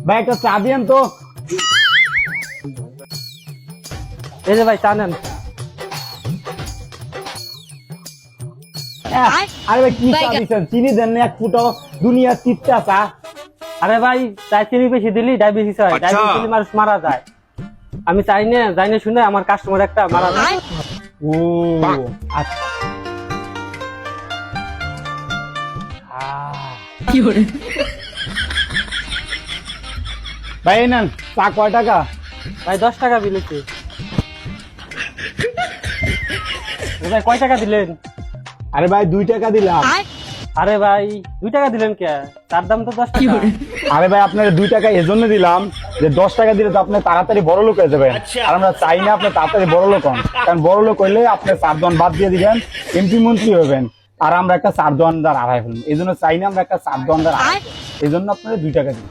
ভাই একটা চা দিয়েন তো। এই যে ভাই চা নেন। আরে ভাই কি চা দিচ্ছেন, চিনি দেন না এক ফুটো, দুনিয়ার চিত্তা চা। আরে ভাই চাই চিনি বেশি দিলি ডায়াবেটিস হয়, ডায়াবেটিস দিলে মানুষ মারা যায়। আমি চাই না যাই না শুনে আমার কাস্টমার একটা মারা যায়। ও আচ্ছা। ভাই এই নেন চা, কয় টাকা? ভাই 10 টাকা বিলেছি। ভাই কয় টাকা দিলেন? আরে ভাই 2 টাকা দিলাম। আরে ভাই 2 টাকা দিলেন কে? তার দাম তো 10 টাকা। আরে ভাই আপনার 2 টাকা এজন্য দিলাম যে 10 টাকা দিলে তো আপনি তাড়াতাড়ি বড় লোক হয়ে যাবেন, আর আমরা চাই না আপনি তাড়াতাড়ি বড় লোক হন। কারণ বড় লোক হইলে আপনি 4 দোকান বাদ দিয়ে দিবেন, এমপি মন্ত্রী হবেন, আর আমরা একটা 4 দোকানদার আড়াই ফেলবো। এই জন্য চাই না আমরা একটা 4 দোকানদার আড়াই, এই জন্য আপনাদের 2 টাকা দিই।